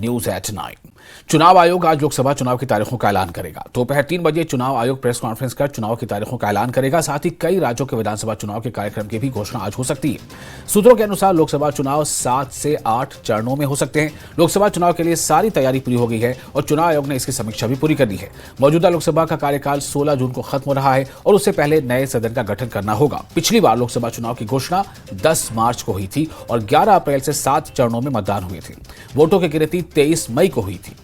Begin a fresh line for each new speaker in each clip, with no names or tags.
News at 9। चुनाव आयोग आज लोकसभा चुनाव की तारीखों का ऐलान करेगा। दोपहर 3 बजे चुनाव आयोग प्रेस कॉन्फ्रेंस कर चुनाव की तारीखों का ऐलान करेगा। साथ ही कई राज्यों के विधानसभा चुनाव के कार्यक्रम की भी घोषणा आज हो सकती है। सूत्रों के अनुसार लोकसभा चुनाव 7 से 8 चरणों में हो सकते हैं। लोकसभा चुनाव के लिए सारी तैयारी पूरी हो गई है और चुनाव आयोग ने इसकी समीक्षा भी पूरी कर दी है। मौजूदा लोकसभा का कार्यकाल 16 जून को खत्म हो रहा है और उससे पहले नए सदन का गठन करना होगा। पिछली बार लोकसभा चुनाव की घोषणा 10 मार्च को हुई थी और 11 अप्रैल से 7 चरणों में मतदान हुए थे। वोटों की गिनती 23 मई को हुई थी।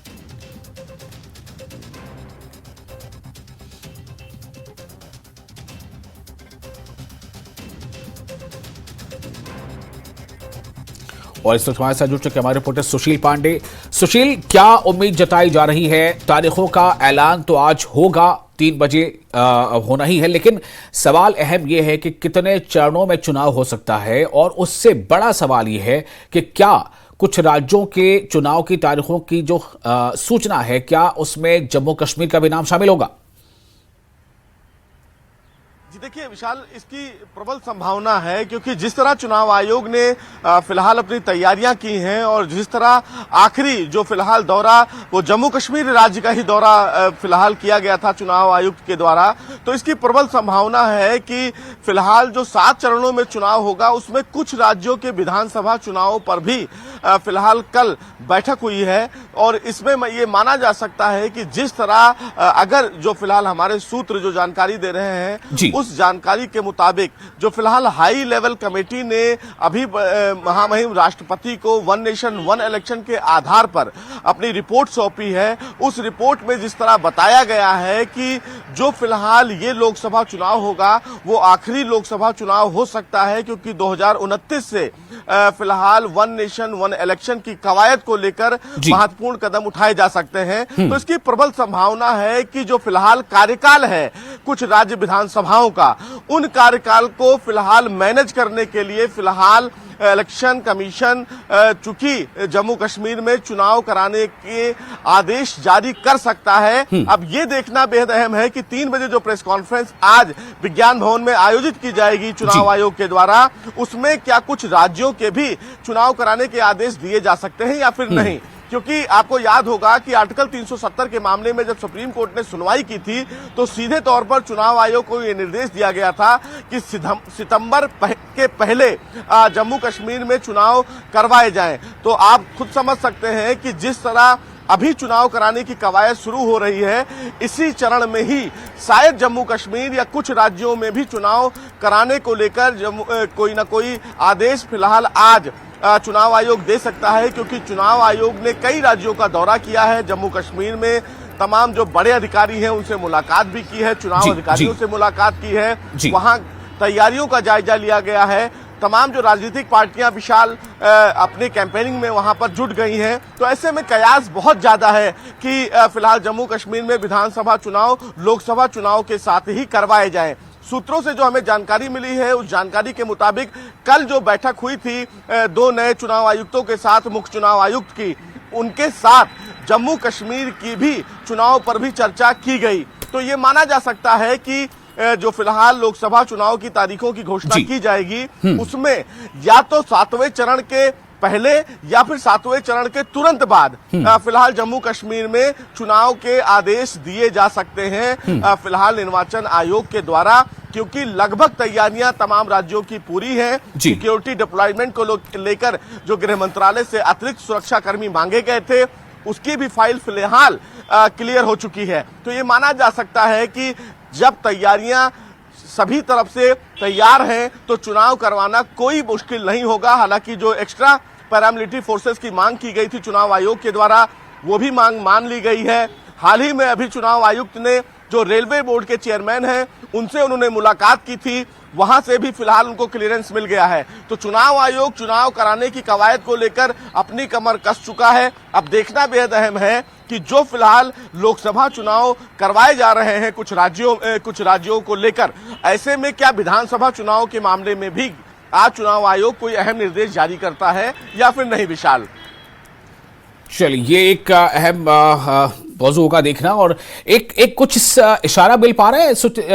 और इस वक्त हमारे साथ जुड़ चुके हमारे रिपोर्टर सुशील पांडे। सुशील, क्या उम्मीद जताई जा रही है? तारीखों का ऐलान तो आज होगा, 3 बजे होना ही है, लेकिन सवाल अहम यह है कि कितने चरणों में चुनाव हो सकता है और उससे बड़ा सवाल यह है कि क्या कुछ राज्यों के चुनाव की तारीखों की जो सूचना है, क्या उसमें जम्मू कश्मीर का भी नाम शामिल होगा?
जी देखिए विशाल, इसकी प्रबल संभावना है क्योंकि जिस तरह चुनाव आयोग ने फिलहाल अपनी तैयारियां की हैं और जिस तरह आखिरी जो फिलहाल दौरा वो जम्मू कश्मीर राज्य का ही दौरा फिलहाल किया गया था चुनाव आयुक्त के द्वारा, तो इसकी प्रबल संभावना है कि फिलहाल जो 7 चरणों में चुनाव होगा उसमें कुछ राज्यों के विधानसभा चुनावों पर भी फिलहाल कल बैठक हुई है। और इसमें ये माना जा सकता है कि जिस तरह अगर जो फिलहाल हमारे सूत्र जो जानकारी दे रहे हैं उस जानकारी के मुताबिक जो फिलहाल हाई लेवल कमेटी ने अभी महामहिम राष्ट्रपति को वन नेशन वन इलेक्शन के आधार पर अपनी रिपोर्ट सौंपी है, उस रिपोर्ट में जिस तरह बताया गया है कि जो फिलहाल ये लोकसभा चुनाव होगा वो आखिरी लोकसभा चुनाव हो सकता है क्योंकि 2029 से फिलहाल वन नेशन वन इलेक्शन की कवायद को लेकर महत्वपूर्ण कदम उठाए जा सकते हैं। तो इसकी प्रबल संभावना है कि जो फिलहाल कार्यकाल है कुछ राज्य विधानसभाओं का, उन कार्यकाल को फिलहाल मैनेज करने के लिए फिलहाल इलेक्शन कमीशन चूंकि जम्मू कश्मीर में चुनाव कराने के आदेश जारी कर सकता है। अब ये देखना बेहद अहम है कि 3 बजे जो प्रेस कॉन्फ्रेंस आज विज्ञान भवन में आयोजित की जाएगी चुनाव आयोग के द्वारा, उसमें क्या कुछ राज्यों के भी चुनाव कराने के आदेश दिए जा सकते हैं या फिर नहीं। क्योंकि आपको याद होगा कि आर्टिकल 370 के मामले में जब सुप्रीम कोर्ट ने सुनवाई की थी तो सीधे तौर पर चुनाव आयोग को यह निर्देश दिया गया था कि सितंबर के पहले जम्मू कश्मीर में चुनाव करवाए जाएं। तो आप खुद समझ सकते हैं कि जिस तरह अभी चुनाव कराने की कवायद शुरू हो रही है, इसी चरण में ही शायद जम्मू कश्मीर या कुछ राज्यों में भी चुनाव कराने को लेकर कोई ना कोई आदेश फिलहाल आज चुनाव आयोग दे सकता है। क्योंकि चुनाव आयोग ने कई राज्यों का दौरा किया है, जम्मू कश्मीर में तमाम जो बड़े अधिकारी हैं उनसे मुलाकात भी की है, चुनाव अधिकारियों से मुलाकात की है, वहां तैयारियों का जायजा लिया गया है। तमाम जो राजनीतिक पार्टियां विशाल अपनी कैंपेनिंग में वहां पर जुट गई हैं। तो ऐसे में कयास बहुत ज्यादा है कि फिलहाल जम्मू कश्मीर में विधानसभा चुनाव लोकसभा चुनाव के साथ ही करवाए जाएं। सूत्रों से जो हमें जानकारी मिली है उस जानकारी के मुताबिक कल जो बैठक हुई थी 2 नए चुनाव आयुक्तों के साथ, मुख्य चुनाव आयुक्त की, उनके साथ जम्मू कश्मीर की भी चुनाव पर भी चर्चा की गई। तो ये माना जा सकता है कि जो फिलहाल लोकसभा चुनाव की तारीखों की घोषणा की जाएगी उसमें या तो 7वें चरण के पहले या फिर 7वें चरण के तुरंत बाद फिलहाल जम्मू कश्मीर में चुनाव के आदेश दिए जा सकते हैं फिलहाल निर्वाचन आयोग के द्वारा। क्योंकि लगभग तैयारियां तमाम राज्यों की पूरी हैं। सिक्योरिटी डिप्लॉयमेंट को लेकर जो गृह मंत्रालय से अतिरिक्त सुरक्षा कर्मी मांगे गए थे उसकी भी फाइल फिलहाल क्लियर हो चुकी है। तो ये माना जा सकता है कि जब तैयारियां सभी तरफ से तैयार हैं तो चुनाव करवाना कोई मुश्किल नहीं होगा। हालांकि जो एक्स्ट्रा पैरामिलिट्री फोर्सेस की मांग की गई थी चुनाव आयोग के द्वारा वो भी मांग मान ली गई है। हाल ही में अभी चुनाव आयुक्त ने जो रेलवे बोर्ड के चेयरमैन हैं उनसे उन्होंने मुलाकात की थी, वहां से भी फिलहाल उनको क्लियरेंस मिल गया है। तो चुनाव आयोग चुनाव कराने की कवायद को लेकर अपनी कमर कस चुका है। अब देखना बेहद अहम है कि जो फिलहाल लोकसभा चुनाव करवाए जा रहे हैं कुछ राज्यों को लेकर, ऐसे में क्या विधानसभा चुनाव के मामले में भी आज चुनाव आयोग कोई अहम निर्देश जारी करता है या फिर नहीं। विशाल,
चलिए, ये एक अहम मौजू होगा देखना। और एक कुछ इशारा मिल पा रहा है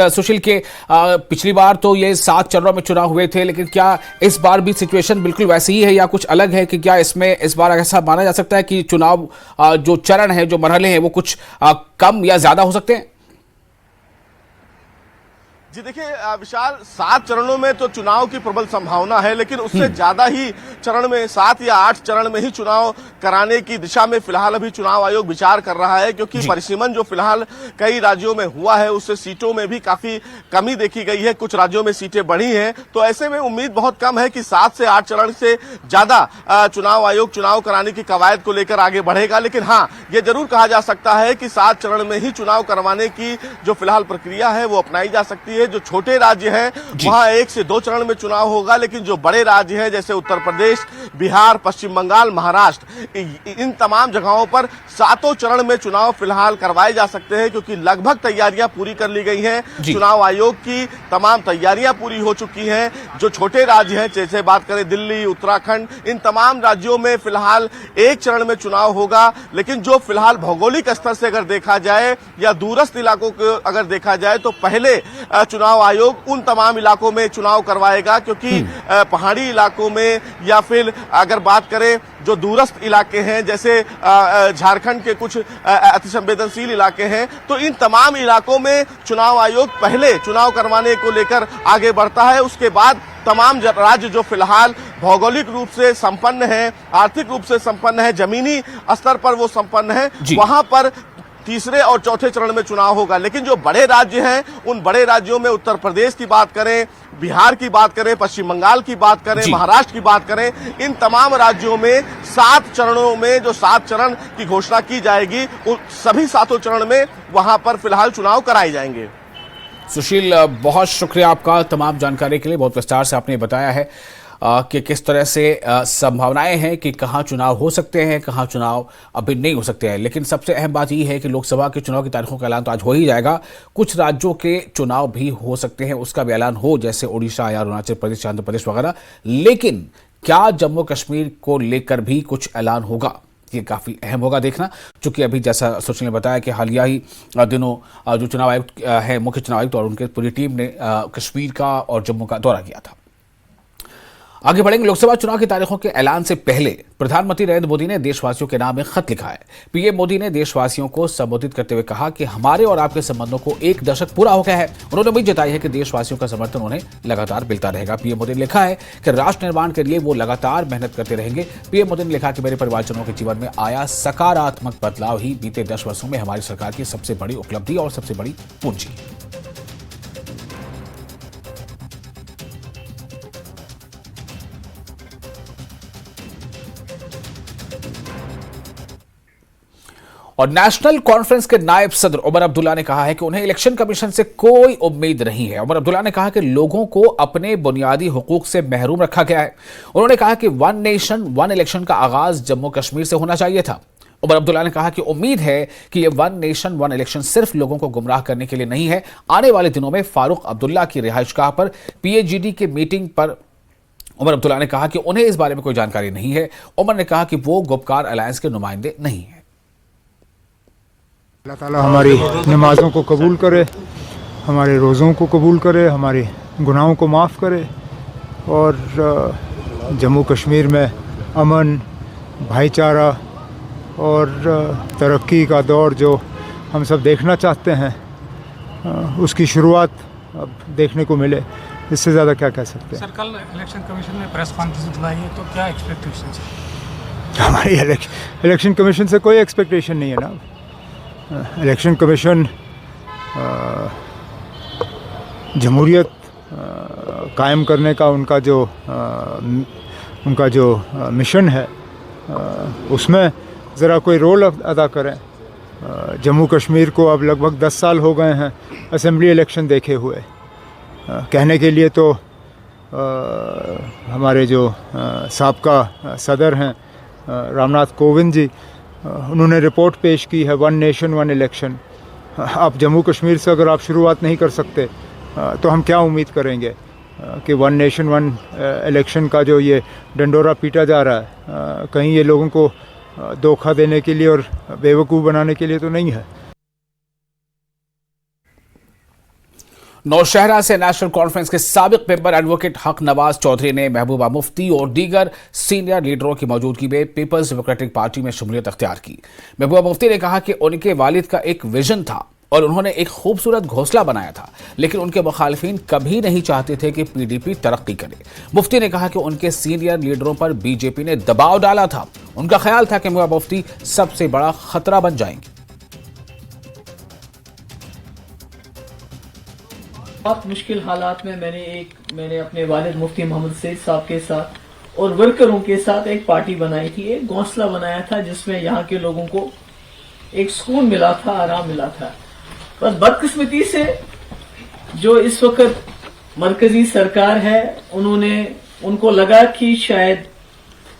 सुशील के, पिछली बार तो ये 7 चरणों में चुनाव हुए थे, लेकिन क्या इस बार भी सिचुएशन बिल्कुल वैसी ही है या कुछ अलग है? कि क्या इसमें इस बार ऐसा माना जा सकता है कि चुनाव जो चरण है, जो मरहले हैं, वो कुछ कम या ज्यादा हो सकते हैं?
जी देखिए विशाल, 7 चरणों में तो चुनाव की प्रबल संभावना है, लेकिन उससे ज्यादा ही चरण में, 7 या 8 चरण में ही चुनाव कराने की दिशा में फिलहाल अभी चुनाव आयोग विचार कर रहा है, क्योंकि परिसीमन जो फिलहाल कई राज्यों में हुआ है उससे सीटों में भी काफी कमी देखी गई है, कुछ राज्यों में सीटें बढ़ी हैं। तो ऐसे में उम्मीद बहुत कम है कि 7 से 8 चरण से ज्यादा चुनाव आयोग चुनाव कराने की कवायद को लेकर आगे बढ़ेगा। लेकिन हाँ, ये जरूर कहा जा सकता है कि 7 चरण में ही चुनाव करवाने की जो फिलहाल प्रक्रिया है वो अपनाई जा सकती है। जो छोटे राज्य हैं वहां 1 से 2 चरण में चुनाव होगा, लेकिन जो बड़े राज्य हैं जैसे उत्तर प्रदेश, बिहार, पश्चिम बंगाल, महाराष्ट्र, इन तमाम जगहों पर 7 चरण में चुनाव फिलहाल करवाए जा सकते हैं, क्योंकि लगभग तैयारियां पूरी कर ली गई हैं। चुनाव आयोग की तमाम तैयारियां पूरी हो चुकी हैं। जो छोटे राज्य हैं, जैसे बात करें दिल्ली, उत्तराखंड, इन तमाम राज्यों में फिलहाल 1 चरण में चुनाव होगा। लेकिन जो फिलहाल भौगोलिक स्तर से अगर देखा जाए या दूरस्थ इलाकों को अगर देखा जाए तो पहले चुनाव आयोग उन तमाम इलाकों में चुनाव करवाएगा, क्योंकि पहाड़ी इलाकों में या फिर अगर बात करें जो दूरस्थ इलाके हैं जैसे झारखंड के कुछ अतिसंवेदनशील इलाके हैं, तो इन तमाम इलाकों में चुनाव आयोग पहले चुनाव करवाने को लेकर आगे बढ़ता है। उसके बाद तमाम राज्य जो फिलहाल भौगोलिक रूप से संपन्न है, आर्थिक रूप से संपन्न है, जमीनी स्तर पर वो संपन्न है, वहां पर तीसरे और चौथे चरण में चुनाव होगा। लेकिन जो बड़े राज्य हैं, उन बड़े राज्यों में उत्तर प्रदेश की बात करें, बिहार की बात करें, पश्चिम बंगाल की बात करें, महाराष्ट्र की बात करें, इन तमाम राज्यों में 7 चरणों में जो 7 चरण की घोषणा की जाएगी, उन सभी 7 चरण में वहां पर फिलहाल चुनाव कराए जाएंगे।
सुशील, बहुत शुक्रिया आपका तमाम जानकारी के लिए। बहुत विस्तार से आपने बताया है कि किस तरह से संभावनाएं हैं कि कहां चुनाव हो सकते हैं, कहां चुनाव अभी नहीं हो सकते हैं। लेकिन सबसे अहम बात यह है कि लोकसभा के चुनाव की तारीखों का ऐलान तो आज हो ही जाएगा, कुछ राज्यों के चुनाव भी हो सकते हैं, उसका भी ऐलान हो, जैसे ओडिशा या अरुणाचल प्रदेश, आंध्र प्रदेश वगैरह। लेकिन क्या जम्मू कश्मीर को लेकर भी कुछ ऐलान होगा, ये काफी अहम होगा देखना। चूंकि अभी जैसा सुशील ने बताया कि हालिया ही दिनों जो चुनाव आयुक्त है, मुख्य चुनाव आयुक्त और उनके पूरी टीम ने कश्मीर का और जम्मू का दौरा किया था। आगे बढ़ेंगे। लोकसभा चुनाव की तारीखों के ऐलान से पहले प्रधानमंत्री नरेंद्र मोदी ने देशवासियों के नाम एक खत लिखा है। पीएम मोदी ने देशवासियों को संबोधित करते हुए कहा कि हमारे और आपके संबंधों को 1 दशक पूरा हो गया है। उन्होंने उम्मीद जताई है कि देशवासियों का समर्थन उन्हें लगातार मिलता रहेगा। पीएम मोदी ने लिखा है कि राष्ट्र निर्माण के लिए वो लगातार मेहनत करते रहेंगे। पीएम मोदी ने लिखा कि मेरे परिवारजनों के जीवन में आया सकारात्मक बदलाव ही बीते 10 वर्षों में हमारी सरकार की सबसे बड़ी उपलब्धि और सबसे बड़ी पूंजी। और नेशनल कॉन्फ्रेंस के नायब सदर उमर अब्दुल्ला ने कहा है कि उन्हें इलेक्शन कमीशन से कोई उम्मीद नहीं है। उमर अब्दुल्ला ने कहा कि लोगों को अपने बुनियादी हुकूक से महरूम रखा गया है। उन्होंने कहा कि 1 नेशन 1 इलेक्शन का आगाज जम्मू कश्मीर से होना चाहिए था। उमर अब्दुल्ला ने कहा कि उम्मीद है कि ये 1 नेशन 1 इलेक्शन सिर्फ लोगों को गुमराह करने के लिए नहीं है। आने वाले दिनों में फारूक अब्दुल्ला की रिहाइशगाह पर पीएचडी की मीटिंग पर उमर अब्दुल्ला ने कहा कि उन्हें इस बारे में कोई जानकारी नहीं है। उमर ने कहा कि वो गुपकार अलायंस के नुमाइंदे नहीं है।
अल्लाह ताला हमारी नमाज़ों को कबूल करे, हमारे रोज़ों को कबूल करे, हमारे गुनाहों को माफ़ करे और जम्मू कश्मीर में अमन, भाईचारा और तरक्की का दौर जो हम सब देखना चाहते हैं, उसकी शुरुआत अब देखने को मिले। इससे ज़्यादा क्या कह सकते हैं।
सर, कल इलेक्शन कमीशन ने प्रेस कॉन्फ्रेंस बुलाई है, तो क्या एक्सपेक्टेशन है?
हमारी इलेक्शन कमीशन से कोई एक्सपेक्टेशन नहीं है ना। इलेक्शन कमीशन जमहूरियत कायम करने का उनका जो मिशन है, उसमें ज़रा कोई रोल अदा करें। जम्मू कश्मीर को अब लगभग 10 साल हो गए हैं असेंबली इलेक्शन देखे हुए। कहने के लिए तो हमारे जो साबका सदर हैं रामनाथ कोविंद जी, उन्होंने रिपोर्ट पेश की है 1 नेशन 1 इलेक्शन। अब जम्मू कश्मीर से अगर आप शुरुआत नहीं कर सकते तो हम क्या उम्मीद करेंगे कि 1 नेशन 1 इलेक्शन का जो ये डंडोरा पीटा जा रहा है, कहीं ये लोगों को धोखा देने के लिए और बेवकूफ़ बनाने के लिए तो नहीं है।
नौशहरा से नेशनल कॉन्फ्रेंस के साबिक मेंबर एडवोकेट हक नवाज चौधरी ने महबूबा मुफ्ती और दीगर सीनियर लीडरों की मौजूदगी में पीपल्स डेमोक्रेटिक पार्टी में शमूलियत अख्तियार की। महबूबा मुफ्ती ने कहा कि उनके वालिद का एक विजन था और उन्होंने एक खूबसूरत घोंसला बनाया था, लेकिन उनके मुखालिफिन कभी नहीं चाहते थे कि पीडीपी तरक्की करे। मुफ्ती ने कहा कि उनके सीनियर लीडरों पर बीजेपी ने दबाव डाला था। उनका ख्याल था कि महबूबा मुफ्ती सबसे बड़ा खतरा बन जाएंगे।
बहुत मुश्किल हालात में मैंने अपने वालिद मुफ्ती मोहम्मद सईद साहब के साथ और वर्करों के साथ एक पार्टी बनाई थी, एक घोंसला बनाया था जिसमें यहाँ के लोगों को एक सुकून मिला था, आराम मिला था। बस बदकिस्मती से जो इस वक्त मरकजी सरकार है, उनको लगा कि शायद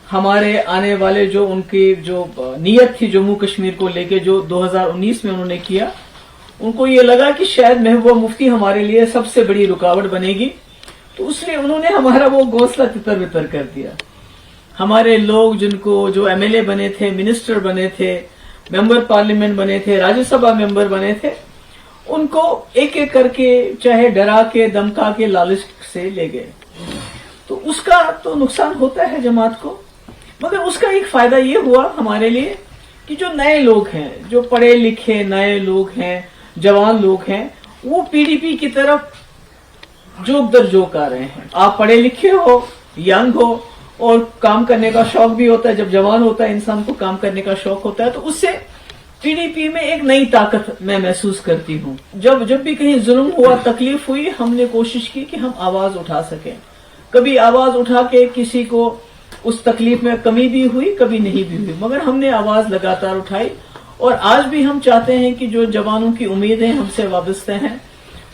हमारे आने वाले जो उनकी जो नीयत थी जम्मू कश्मीर को लेके जो 2019 में उन्होंने किया, उनको ये लगा कि शायद महबूबा मुफ्ती हमारे लिए सबसे बड़ी रुकावट बनेगी, तो उसने उन्होंने हमारा वो घोंसला तितर बितर कर दिया। हमारे लोग जिनको जो एमएलए बने थे, मिनिस्टर बने थे, मेंबर पार्लियामेंट बने थे, राज्यसभा मेंबर बने थे, उनको एक एक करके चाहे डरा के धमका के लालच से ले गए। तो उसका तो नुकसान होता है जमात को, मगर उसका एक फायदा ये हुआ हमारे लिए कि जो नए लोग हैं, जो पढ़े लिखे नए लोग हैं, जवान लोग हैं, वो पीडीपी की तरफ जोक दर जोक आ रहे हैं। आप पढ़े लिखे हो, यंग हो और काम करने का शौक भी होता है। जब जवान होता है इंसान को काम करने का शौक होता है, तो उससे पीडीपी में एक नई ताकत मैं महसूस करती हूँ। जब भी कहीं जुल्म हुआ, तकलीफ हुई, हमने कोशिश की कि हम आवाज उठा सकें। कभी आवाज उठा के किसी को उस तकलीफ में कमी भी हुई, कभी नहीं भी हुई, मगर हमने आवाज लगातार उठाई। और आज भी हम चाहते हैं कि जो जवानों की उम्मीदें हमसे वाबस्ते हैं,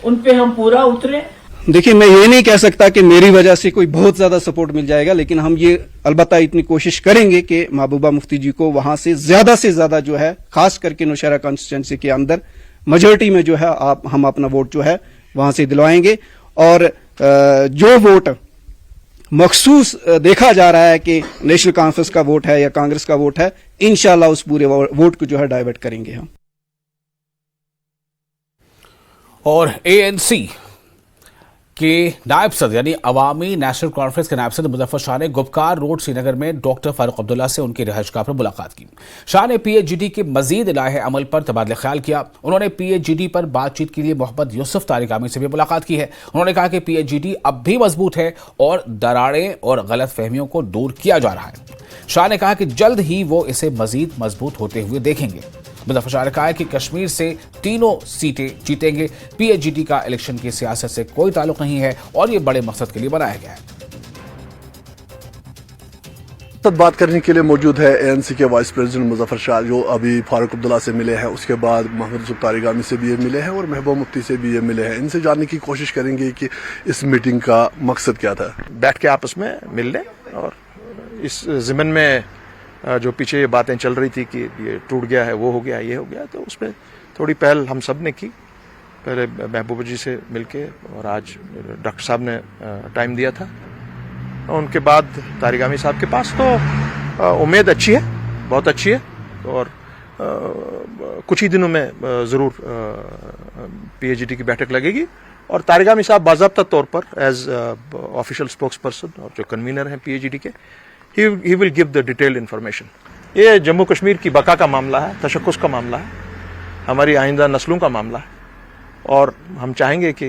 उन पे हम पूरा उतरे।
देखिए, मैं ये नहीं कह सकता कि मेरी वजह से कोई बहुत ज्यादा सपोर्ट मिल जाएगा, लेकिन हम ये अलबत्ता इतनी कोशिश करेंगे कि महबूबा मुफ्ती जी को वहां से ज्यादा जो है, खास करके नौशहरा कॉन्स्टिट्यूंसी के अंदर मेजोरिटी में जो है हम अपना वोट जो है वहां से दिलवाएंगे। और जो वोट मखसूस देखा जा रहा है कि नेशनल कॉन्फ्रेंस का वोट है या कांग्रेस का वोट है, इंशाल्लाह उस पूरे वोट को जो है डाइवर्ट करेंगे हम।
और एएनसी के नायब सदर यानी अवामी नेशनल कॉन्फ्रेंस के नायब सदर मुजफ्फर शाह ने गुपकार रोड श्रीनगर में डॉक्टर फारूक अब्दुल्ला से उनकी रिहाइशगाह पर मुलाकात की। शाह ने पीएचजीडी के मजीद लाहे अमल पर तबादला ख्याल किया। उन्होंने पीएचजीडी पर बातचीत के लिए मोहम्मद यूसुफ तारिगामी से भी मुलाकात की है। उन्होंने कहा कि पीएचजीडी अब भी मजबूत है और दरारें और गलत फहमियों को दूर किया जा रहा है। शाह ने कहा कि जल्द ही वो इसे मजीद मजबूत होते हुए देखेंगे। मुजफ्फर शाह ने कहा कि कश्मीर से तीनों सीटें जीतेंगे। पीएचजीडी का इलेक्शन की सियासत से कोई ताल्लुक नहीं है और ये बड़े मकसद के लिए बनाया गया है।
बात करने के लिए मौजूद है एएनसी के वाइस प्रेसिडेंट मुजफ्फर शाह, जो अभी फारूक अब्दुल्ला से मिले हैं, उसके बाद मोहम्मद यूसुफ तारिगामी से भी ये मिले हैं और महबूबा मुफ्ती से भी ये मिले हैं। इनसे जानने की कोशिश करेंगे कि इस मीटिंग का मकसद क्या था।
बैठ के आपस में मिल लें और इस ज़िमन में जो पीछे ये बातें चल रही थी कि ये टूट गया है, वो हो गया, ये हो गया, तो उस पर थोड़ी पहल हम सब ने की। पहले महबूबा जी से मिलके और आज डॉक्टर साहब ने टाइम दिया था, उनके बाद तारिगामी साहब के पास। तो उम्मीद अच्छी है, बहुत अच्छी है और कुछ ही दिनों में ज़रूर पीएचजीडी की बैठक लगेगी और तारिगामी साहब बाज़ाब्ता तौर पर एज ऑफिशियल स्पोक्स पर्सन और जो कन्वीनर हैं पीएचजीडी के, he will give the detailed information। ये जम्मू कश्मीर की बका का मामला है, तशक्कुस का मामला है, हमारी आइंदा नस्लों का मामला है और हम चाहेंगे कि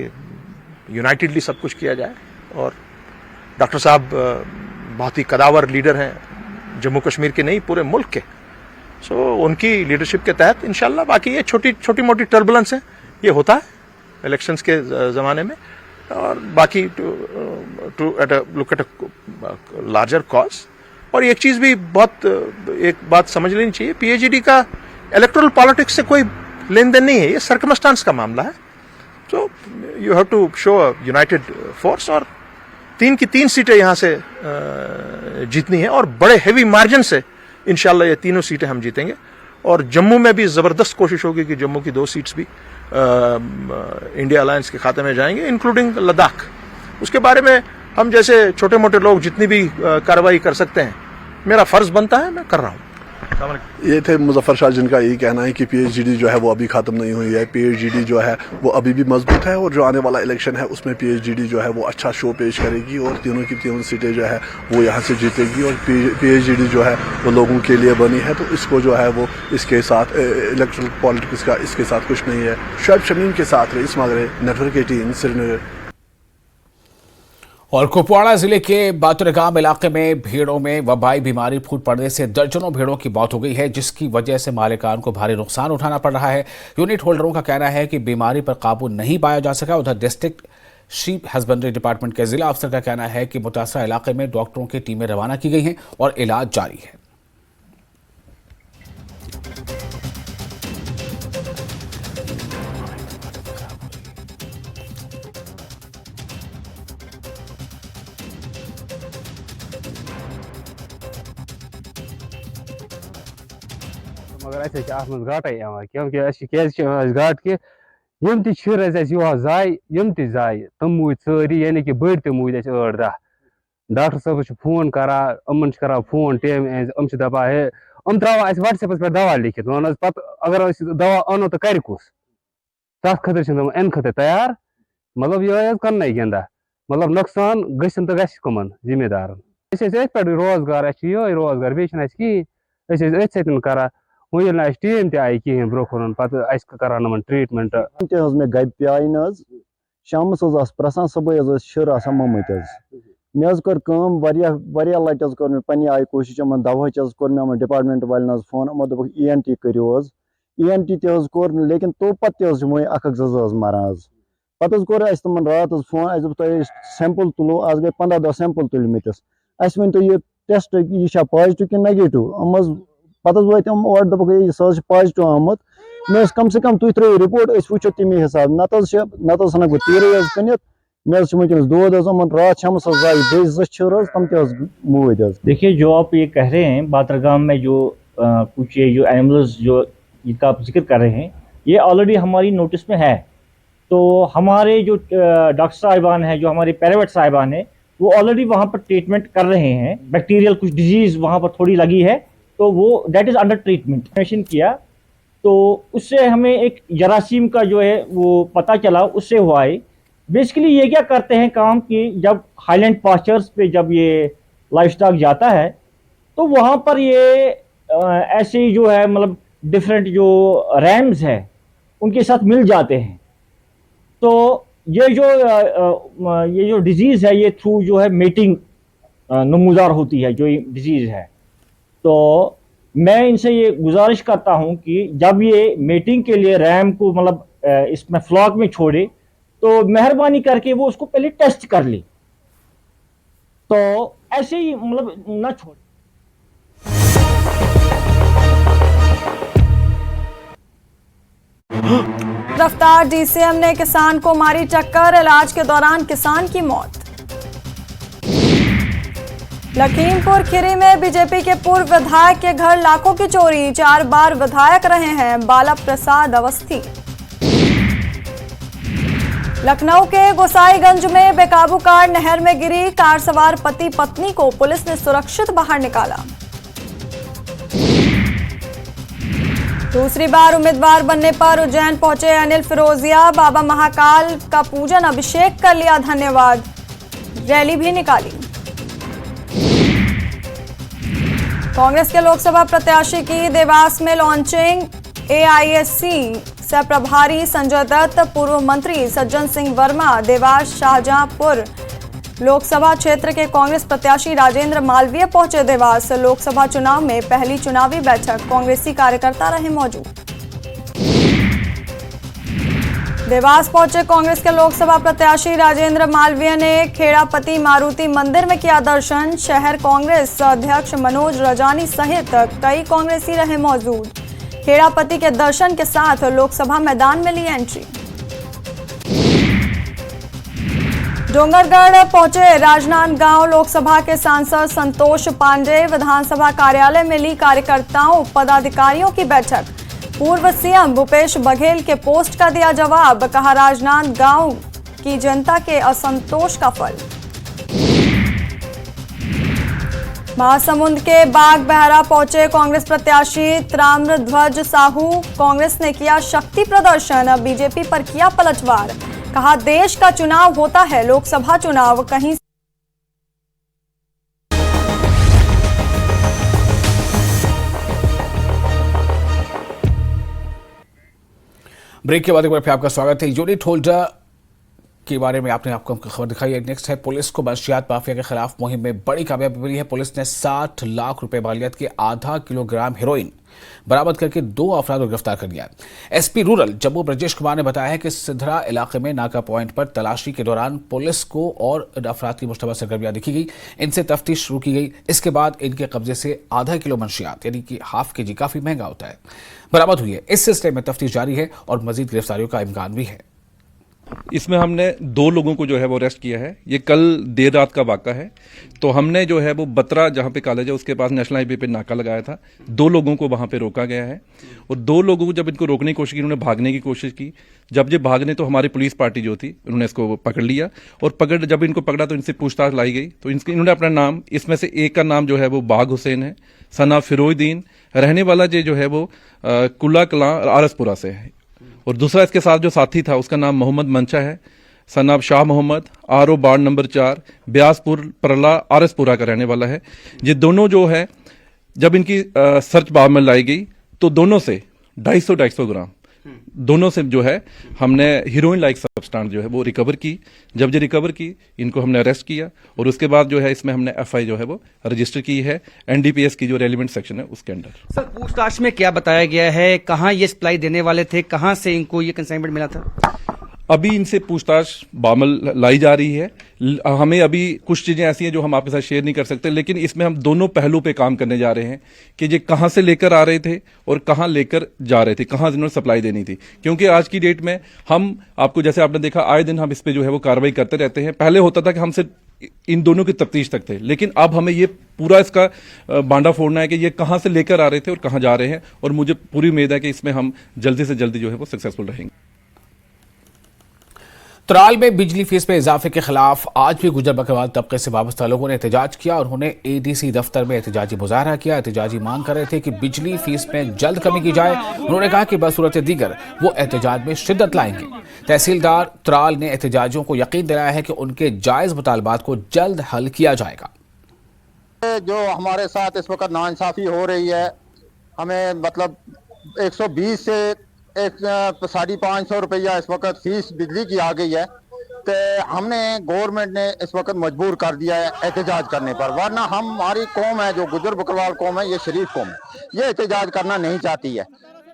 यूनाइटेडली सब कुछ किया जाए। और डॉक्टर साहब बहुत ही कदावर लीडर हैं जम्मू कश्मीर के, नहीं पूरे मुल्क के। सो उनकी लीडरशिप के तहत इंशाल्लाह, बाकी ये छोटी मोटी टर्बुलेंस है, ये होता है इलेक्शंस के ज़माने में, और बाकी to look at a larger cause. और एक चीज़ भी एक बात समझ लेनी चाहिए, पीएचजीडी का इलेक्टोरल पॉलिटिक्स से कोई लेन देन नहीं है, ये सर्कमस्टांस का मामला है। तो you have to show a united force और 3 की 3 सीटें यहाँ से जीतनी है और बड़े हेवी मार्जिन से इंशाल्लाह ये तीनों सीटें हम जीतेंगे। और जम्मू में भी ज़बरदस्त कोशिश होगी कि जम्मू की 2 सीट्स भी इंडिया अलायंस के खाते में जाएंगे, इंक्लूडिंग लद्दाख। उसके बारे में हम जैसे छोटे मोटे लोग जितनी भी कार्रवाई कर सकते हैं, मेरा फर्ज बनता है, मैं कर रहा हूँ।
ये थे मुजफ्फर शाह, जिनका यही कहना है कि PhD जो है वो अभी ख़त्म नहीं हुई है। PhD जो है वो अभी भी मजबूत है और जो आने वाला इलेक्शन है उसमें PhD जो है वो अच्छा शो पेश करेगी और तीनों की तीनों सीटें जो है वो यहाँ से जीतेगी। और PhD जो है वो लोगों के लिए बनी है, तो इसको जो है वो इसके साथ इलेक्ट्रल पॉलिटिक्स का इसके साथ कुछ नहीं है। शुएब शमीम के साथ रईस मागरे, नेटवर्क 18, श्रीनगर।
और कुपवाड़ा जिले के बातुरगाम इलाके में भेड़ों में वबाई बीमारी फूट पड़ने से दर्जनों भेड़ों की मौत हो गई है, जिसकी वजह से मालिकान को भारी नुकसान उठाना पड़ रहा है। यूनिट होल्डरों का कहना है कि बीमारी पर काबू नहीं पाया जा सका। उधर डिस्ट्रिक्ट शीप हस्बेंड्री डिपार्टमेंट के जिला अफसर का कहना है कि मुतासरा इलाके में डॉक्टरों की टीमें रवाना की गई हैं और इलाज जारी है।
मगर अत घाटे क्योंकि घाट कि यम तुर जाय यम जाय तम मूद सारी यानी कि बड़ तम मूद 8-10 डॉक्टर साहब फोन करान अमन करान फोन टेम अम दपा हे अम त्रा व्हाट्सएप पे दवा लिखित वन पे अगर दवा अनो तो कर कुस तथ खतर अन खतर तैयार मतलब यह कन गिंदा मतलब नुकसान गन तो गमन जिम्मेदार पे रोजगार ये रोजगार बे कहें अथ करान वो टीम तय कहें ब्रो पे करान ट्रीटमेंट
मे गब पे आई न शाम प्रसान सुबह शिर ममुत मे कर लट कर मे पे आई कोशिश दवा कोर मे डिपार्टमेंट वाले फोन दोप ENT करो ENT तोर लेकिन तो पे वह 1-2 मरान पे कोर तम रात फोन तुम सैंपल तुलो आज गई 15 सैंपल तुलमिस वन तो यह टेस्ट यह पॉजिटिव कि नेगेटिव पे वो और दोप सह पॉजिटिव आमुत मे कम से कम तुम त्रो रिपोर्ट वो तमें हिसाब नत सनक बह तीर कनित मे वनकस दौद रात शाम जाए बे 2 छिर तम मूद।
देखिए, जो आप ये कह रहे हैं बातरगाम में जो कुछ ये जो एनिमल्स जो इनका आप जिक्र कर रहे हैं, ये ऑलरेडी हमारी नोटिस में है। तो हमारे जो डॉक्टर साहिबान हैं, जो हमारे पैरावेट साहिबान हैं, वो ऑलरेडी वहाँ पर ट्रीटमेंट कर रहे हैं। बैक्टीरियल कुछ डिजीज़ वहाँ पर थोड़ी लगी है, तो वो that is under treatment. Mention किया तो उससे हमें एक जरासीम का जो है वो पता चला, उससे हुआ है। बेसिकली ये क्या करते हैं काम कि जब हाईलैंड पास्चर्स पे जब ये लाइफ स्टॉक जाता है तो वहाँ पर ये ऐसे ही जो है मतलब डिफरेंट जो रैम्स है उनके साथ मिल जाते हैं। तो ये जो डिजीज़ है ये थ्रू जो है मेटिंग नमूदार होती है जो ये डिजीज़ है। तो मैं इनसे ये गुजारिश करता हूँ कि जब ये मेटिंग के लिए रैम को मतलब इसमें फ्लॉक में छोड़े तो मेहरबानी करके वो उसको पहले टेस्ट कर ले, तो ऐसे ही मतलब ना छोड़े।
गिरफ्तार DCM ने किसान को मारी टक्कर, इलाज के दौरान किसान की मौत। लखीमपुर खीरी में बीजेपी के पूर्व विधायक के घर लाखों की चोरी, 4 बार विधायक रहे हैं बाला प्रसाद अवस्थी। लखनऊ के गोसाईगंज में बेकाबू कार नहर में गिरी, कार सवार पति पत्नी को पुलिस ने सुरक्षित बाहर निकाला। दूसरी बार उम्मीदवार बनने पर उज्जैन पहुंचे अनिल फिरोजिया, बाबा महाकाल का पूजन अभिषेक कर लिया धन्यवाद, रैली भी निकाली। कांग्रेस के लोकसभा प्रत्याशी की देवास में लॉन्चिंग, AISC सह प्रभारी संजय दत्त, पूर्व मंत्री सज्जन सिंह वर्मा, देवास शाहजहांपुर लोकसभा क्षेत्र के कांग्रेस प्रत्याशी राजेंद्र मालवीय पहुंचे देवास। लोकसभा चुनाव में पहली चुनावी बैठक, कांग्रेसी कार्यकर्ता रहे मौजूद। देवास पहुंचे कांग्रेस के लोकसभा प्रत्याशी राजेंद्र मालवीय ने खेड़ापति मारुति मंदिर में किया दर्शन। शहर कांग्रेस अध्यक्ष मनोज रजानी सहित कई कांग्रेसी रहे मौजूद। खेड़ापति के दर्शन के साथ लोकसभा मैदान में ली एंट्री। डोंगरगढ़ पहुंचे राजनांदगांव लोकसभा के सांसद संतोष पांडे, विधानसभा कार्यालय में ली कार्यकर्ताओं पदाधिकारियों की बैठक। पूर्व CM भूपेश बघेल के पोस्ट का दिया जवाब, कहा राजनांदगांव की जनता के असंतोष का फल। महासमुंद के बाग बहरा पहुंचे कांग्रेस प्रत्याशी ताम्रध्वज साहू। कांग्रेस ने किया शक्ति प्रदर्शन, बीजेपी पर किया पलटवार। कहा देश का चुनाव होता है, लोकसभा चुनाव कहीं।
ब्रेक के बाद एक बार फिर आपका स्वागत है। यूनिट होल्डर के बारे में आपने आपको खबर दिखाई है। नेक्स्ट है, पुलिस को मंशियात माफिया के खिलाफ मुहिम में बड़ी कामयाबी मिली है। पुलिस ने 60 लाख रुपए मालियत के आधा किलोग्राम हेरोइन बरामद करके 2 अफराद को गिरफ्तार कर लिया। एसपी रूरल जम्मू ब्रजेश कुमार ने बताया है कि सिधरा इलाके में नाका पॉइंट पर तलाशी के दौरान पुलिस को और अफराद की मुश्तबा सरगर्मियां दिखी गई। इनसे तफ्तीश शुरू की गई। इसके बाद इनके कब्जे से आधा किलो मंशियात यानी कि हाफ केजी, काफी महंगा होता है, बरामद हुई है। इस सिलसिले में तफ्तीश जारी है और मजीद गिरफ्तारियों का इम्कान भी है।
इसमें हमने 2 लोगों को जो है वो अरेस्ट किया है। ये कल देर रात का वाक़ा है। तो हमने जो है वो बत्रा जहाँ पे कॉलेज है उसके पास नेशनल हाईवे पे नाका लगाया था। 2 लोगों को वहाँ पे रोका गया है और 2 लोगों को जब इनको रोकने की कोशिश की, इन्होंने भागने की कोशिश की। जब ये भागने तो हमारी पुलिस पार्टी जो थी उन्होंने इसको पकड़ लिया और जब इनको पकड़ा तो इनसे पूछताछ लाई गई। तो इन्होंने अपना नाम, इसमें से एक का नाम जो है वो बाग हुसैन है, सना फिरोजदीन, रहने वाला जो है वो कुल्ला कलां आरसपुरा से है। और दूसरा इसके साथ जो साथी था उसका नाम मोहम्मद मंशा है, Sanab Shah Mohammad, RO ward number 4, Byaspur Parla Araspura का रहने वाला है। ये दोनों जो है जब इनकी सर्च बार में लाई गई तो दोनों से 250 ग्राम दोनों से जो है हमने हीरोइन लाइक सब्सटेंस जो है वो रिकवर की। जब ये रिकवर की इनको हमने अरेस्ट किया और उसके बाद जो है इसमें हमने एफआई जो है वो रजिस्टर की है एनडीपीएस की जो रेलिवेंट सेक्शन है उसके अंडर।
सर, पूछताछ में क्या बताया गया है? कहाँ ये सप्लाई देने वाले थे? कहाँ से इनको ये कंसाइनमेंट मिला था?
अभी इनसे पूछताछ बामल लाई जा रही है। हमें अभी कुछ चीजें ऐसी हैं जो हम आपके साथ शेयर नहीं कर सकते, लेकिन इसमें हम दोनों पहलू पे काम करने जा रहे हैं कि ये कहां से लेकर आ रहे थे और कहां लेकर जा रहे थे, कहां इन्होंने सप्लाई देनी थी। क्योंकि आज की डेट में हम आपको, जैसे आपने देखा, आए दिन हम इस पे जो है वो कार्रवाई करते रहते हैं। पहले होता था कि हम सिर्फ इन दोनों की तफ्तीश तक थे, लेकिन अब हमें ये पूरा इसका बांडा फोड़ना है कि ये कहां से लेकर आ रहे थे और कहां जा रहे हैं। और मुझे पूरी उम्मीद है कि इसमें हम जल्दी से जल्दी जो है वो सक्सेसफुल रहेंगे।
त्राल में बिजली फीस में इजाफे के खिलाफ आज भी गुजर बकरवाल तबके से वाबस्ता लोगों ने एहतजाज किया। उन्होंने एडीसी दफ्तर में एहतजाजी मुजाहरा किया। एहतजाजी मांग कर रहे थे कि बिजली फीस में जल्द कमी की जाए। उन्होंने कहा कि बसूरत दीगर वो एहतजाज में शिद्दत लाएंगे। तहसीलदार त्राल ने एहतजाजियों को यकीन दिलाया है कि उनके जायज मुतालबात को जल्द हल किया जाएगा।
जो हमारे साथ इस वक्त नाइंसाफी हो रही है, हमें मतलब 120 से 550 रुपया इस वक्त फीस बिजली की आ गई है। तो हमने गवर्नमेंट ने इस वक्त मजबूर कर दिया है एहतजाज करने पर, वरना हमारी कौम है जो गुजर बकरवाल कौम है, ये शरीफ कौम है, ये एहतजाज करना नहीं चाहती है।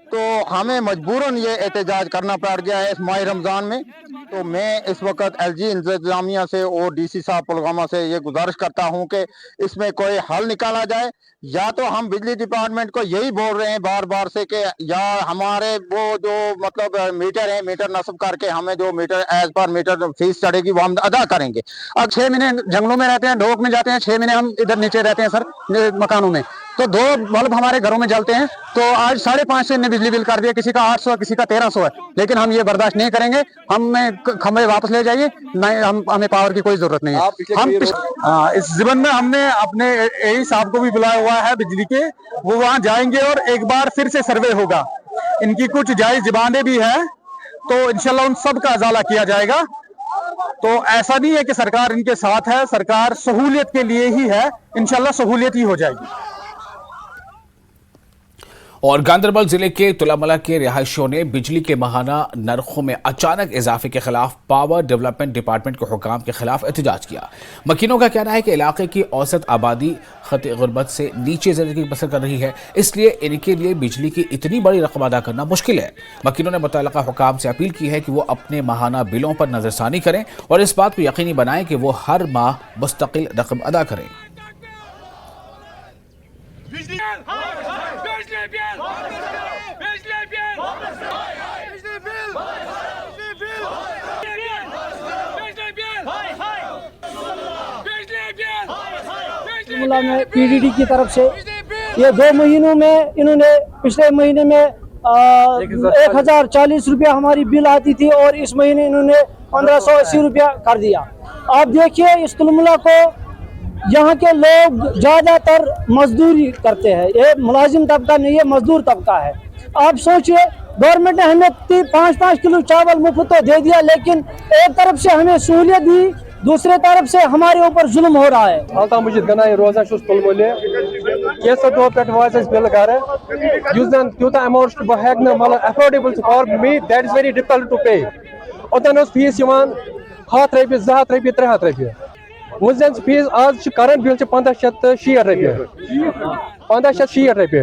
तो हमें मजबूरन ये एहतजाज करना पड़ गया है इस माह रमज़ान में। तो मैं इस वक्त एलजी इंतजामिया से और डीसी साहब पुलवामा से ये गुजारिश करता हूं कि इसमें कोई हल निकाला जाए। या तो हम बिजली डिपार्टमेंट को यही बोल रहे हैं बार बार से कि या हमारे वो जो मतलब मीटर है, मीटर नस्ब करके हमें जो meter as per meter fees चढ़ेगी वो हम अदा करेंगे। अब 6 महीने जंगलों में रहते हैं, ढोक में जाते हैं, 6 महीने हम इधर नीचे रहते हैं सर मकानों में, तो 2 बल्ब हमारे घरों में जलते हैं। तो आज 550 ने बिजली बिल कर दिया, किसी का 800 किसी का 1300 है। लेकिन हम ये बर्दाश्त नहीं करेंगे। हमें खंभे वापस ले जाइए, नहीं हमें पावर की कोई जरूरत नहीं है। हम इस जीवन में हमने अपने एई साहब को भी बुलाया हुआ है बिजली के, वो वहां जाएंगे और एक बार फिर से सर्वे होगा। इनकी कुछ जायज डिमांडें भी है, तो इंशाल्लाह उन सब का अजाला किया जाएगा। तो ऐसा नहीं है कि सरकार इनके साथ है, सरकार सहूलियत के लिए ही है, इंशाल्लाह सहूलियत ही हो जाएगी।
और गांधरबल जिले के तुलामला के रिहायशियों ने बिजली के माहाना नरखों में अचानक इजाफे के खिलाफ पावर डेवलपमेंट डिपार्टमेंट के हुकाम के खिलाफ एहतजाज किया। मकीनों का कहना है कि इलाके की औसत आबादी खत गुर्बत से नीचे जिंदगी बसर कर रही है, इसलिए इनके लिए बिजली की इतनी बड़ी रकम अदा करना मुश्किल है। मकीनों ने मुतल्लिका हुकाम से अपील की है कि वो अपने माहाना बिलों पर नजरसानी करें और इस बात को यकीनी बनाएं कि वो हर माह मुस्तकिल रकम अदा करें।
में पीडीडी की तरफ से ये 2 महीनों में इन्होंने पिछले महीने में 1040 रुपया हमारी बिल आती थी और इस महीने इन्होंने 1580 रुपया कर दिया। आप देखिए इस तुलमुला को यहाँ के लोग ज़्यादातर मजदूरी करते हैं। ये मुलाजिम तबका नहीं है, मजदूर तबका है। आप सोचिए, गवर्नमेंट ने हमें 5-5 किलो चावल मुफ्त तो दे दिया, लेकिन एक तरफ से हमें सहूलियत दी, दूसरे तरफ से हमारे ऊपर जुल्म हो रहा है।
अलता मुझे गना रोजान तुलमुले कैसा दो पे बिल गर तूत अमाउंट बह मतलब affordable for me, that is very difficult to pay. ओतन फीस 100 रपये 200 रपये 300 रपये वह फीस आज करंट बिल 1560 रपये 1560 रपये।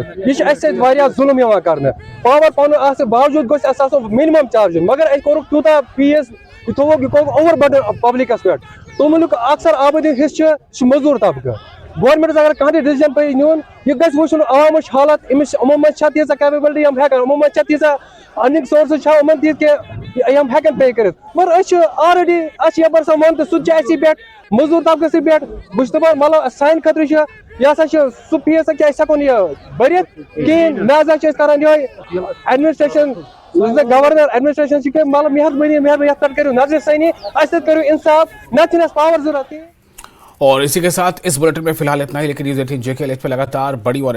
यह जुल्म कर पावर पान बावजूद गो मिनिमम चार्ज, मगर कोर तूता फीस ओवर बर्डन पब्लिकस पे। तुमुलुक अक्सर आबादी हिस्स मजदूर तबका। गवर्नमेंट अगर कह डिसीजन पे नुन यह गो वो आवाम हालत अमस तीजा कैपेबिलिटी हेकान तीजा अर्निंग सोर्स तीम हेकान पे कर, मगर ऑलरेडी यपर सा मन तो सह पे मजदूर तबकस पे। बस दपान मतलब सान खतर यह सह फीस हेको भरित कहें, लिहाजा करान एडमिनिस्ट्रेशन गवर्नर एडमिनिस्ट्रेशन मतलब मेहरबानी करो नजर सनी, करो इंसाफ, न पावर जरूरत।
और इसी के साथ इस बुलेटिन में फिलहाल इतना ही, लेकिन न्यूज़ 18 JK पे लगातार बड़ी और